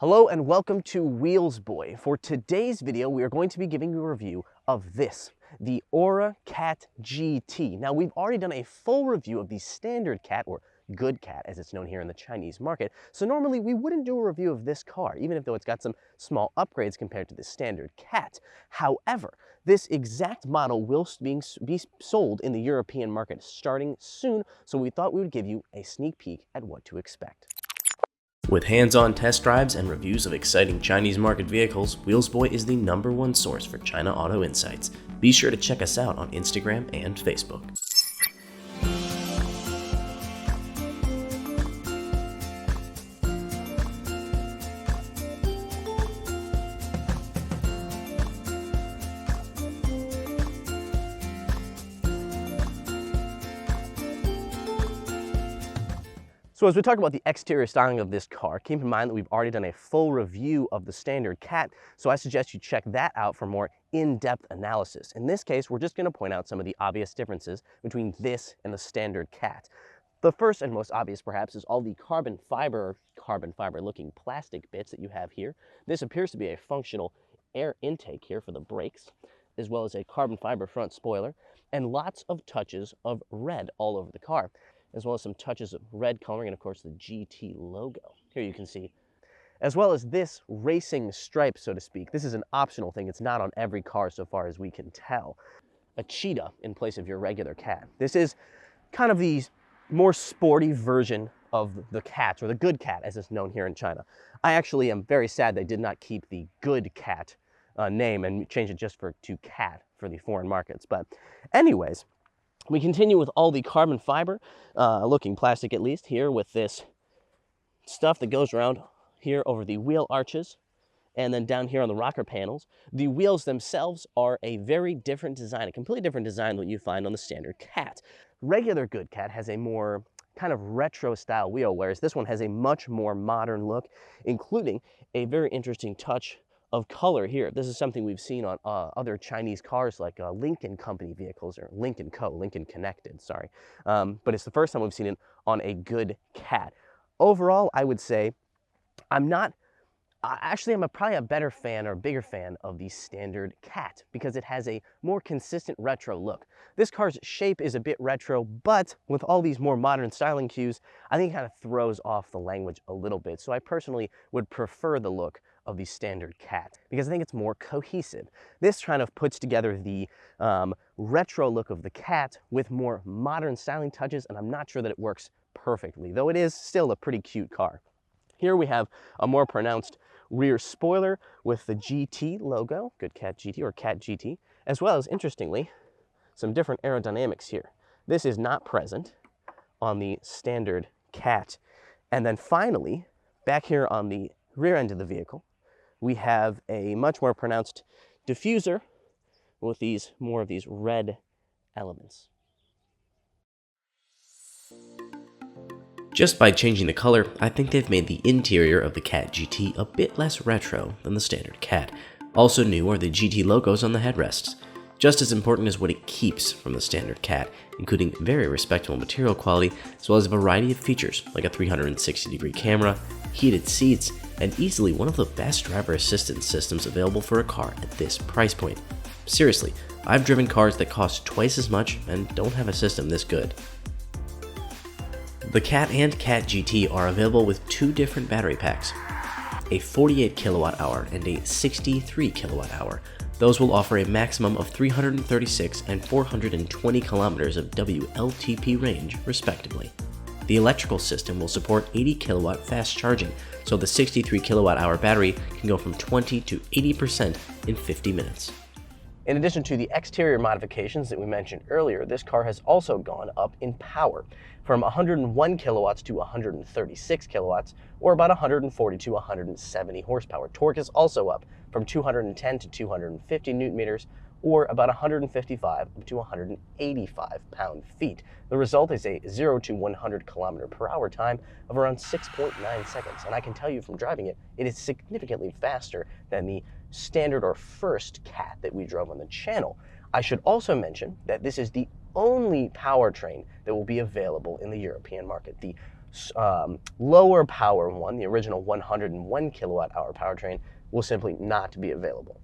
Hello and welcome to Wheels Boy. For today's video, we are going to be giving you a review of this, the Ora Cat GT. Now, we've already done a full review of the standard cat, or good cat as it's known here in the Chinese market. So normally we wouldn't do a review of this car, even though it's got some small upgrades compared to the standard cat. However, this exact model will be sold in the European market starting soon, so we thought we would give you a sneak peek at what to expect. With hands-on test drives and reviews of exciting Chinese market vehicles, Wheelsboy is the #1 source for China auto insights. Be sure to check us out on Instagram and Facebook. So as we talk about the exterior styling of this car, keep in mind that we've already done a full review of the standard cat, so I suggest you check that out for more in-depth analysis. In this case, we're just going to point out some of the obvious differences between this and the standard cat. The first and most obvious, perhaps, is all the carbon fiber looking plastic bits that you have here. This appears to be a functional air intake here for the brakes, as well as a carbon fiber front spoiler, and lots of touches of red all over the car, as well as some touches of red coloring and of course the GT logo. Here you can see, as well as this racing stripe, so to speak. This is an optional thing. It's not on every car so far as we can tell. A cheetah in place of your regular cat. This is kind of the more sporty version of the cat, or the good cat as it's known here in China. I actually am very sad they did not keep the good cat name and change it just to cat for the foreign markets. But anyways, we continue with all the carbon fiber looking plastic, at least here, with this stuff that goes around here over the wheel arches and then down here on the rocker panels. The wheels themselves are a very different design, a completely different design than what you find on the standard cat. Regular good cat has a more kind of retro style wheel, whereas this one has a much more modern look, including a very interesting touch of color here. This is something we've seen on other Chinese cars like Lincoln Company vehicles, or Lincoln Connected, sorry. But it's the first time we've seen it on a good cat. Overall, I would say I'm probably a better fan or bigger fan of the standard cat because it has a more consistent retro look. This car's shape is a bit retro, but with all these more modern styling cues, I think it kind of throws off the language a little bit. So I personally would prefer the look of the standard cat because I think it's more cohesive. This kind of puts together the retro look of the cat with more modern styling touches, and I'm not sure that it works perfectly, though it is still a pretty cute car. Here we have a more pronounced rear spoiler with the GT logo, Good Cat GT or Cat GT, as well as, interestingly, some different aerodynamics here. This is not present on the standard cat. And then finally, back here on the rear end of the vehicle, we have a much more pronounced diffuser with more of these red elements. Just by changing the color, I think they've made the interior of the Cat GT a bit less retro than the standard cat. Also new are the GT logos on the headrests. Just as important is what it keeps from the standard cat, including very respectable material quality, as well as a variety of features like a 360-degree camera, heated seats, and easily one of the best driver assistance systems available for a car at this price point. Seriously, I've driven cars that cost twice as much and don't have a system this good. The Cat and Cat GT are available with two different battery packs, a 48 kilowatt hour and a 63 kilowatt hour. Those will offer a maximum of 336 and 420 kilometers of WLTP range, respectively. The electrical system will support 80 kilowatt fast charging, so the 63 kilowatt hour battery can go from 20 to 80% in 50 minutes. In addition to the exterior modifications that we mentioned earlier, this car has also gone up in power from 101 kilowatts to 136 kilowatts, or about 140 to 170 horsepower. Torque is also up from 210 to 250 newton meters, or about 155 to 185 pound-feet. The result is a 0 to 100 kilometer per hour time of around 6.9 seconds. And I can tell you from driving it, it is significantly faster than the standard or first cat that we drove on the channel. I should also mention that this is the only powertrain that will be available in the European market. The lower power one, the original 101 kilowatt hour powertrain, will simply not be available.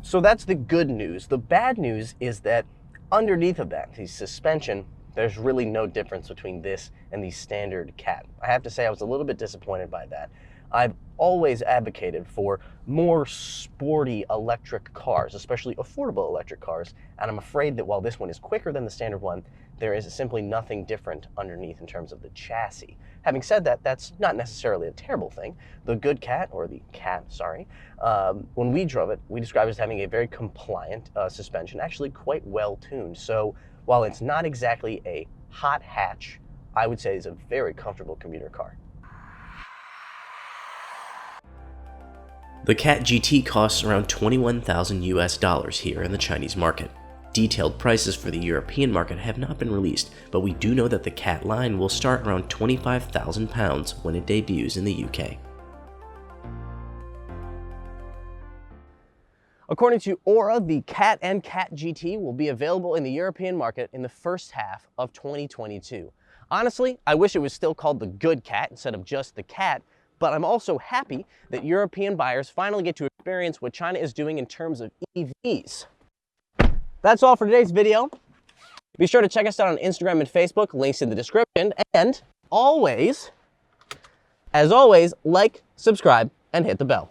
So that's the good news. The bad news is that underneath of that, the suspension, there's really no difference between this and the standard Cat. I have to say I was a little bit disappointed by that. I've always advocated for more sporty electric cars, especially affordable electric cars, and I'm afraid that while this one is quicker than the standard one, there is simply nothing different underneath in terms of the chassis. Having said that, that's not necessarily a terrible thing. The good Cat, or the Cat, sorry, when we drove it, we described it as having a very compliant suspension, actually quite well tuned. So while it's not exactly a hot hatch, I would say it's a very comfortable commuter car. The Cat GT costs around 21,000 US dollars here in the Chinese market. Detailed prices for the European market have not been released, but we do know that the Cat line will start around £25,000 when it debuts in the UK. According to Ora, the Cat and Cat GT will be available in the European market in the first half of 2022. Honestly, I wish it was still called the Good Cat instead of just the Cat, but I'm also happy that European buyers finally get to experience what China is doing in terms of EVs. That's all for today's video. Be sure to check us out on Instagram and Facebook, links in the description, and as always, like, subscribe, and hit the bell.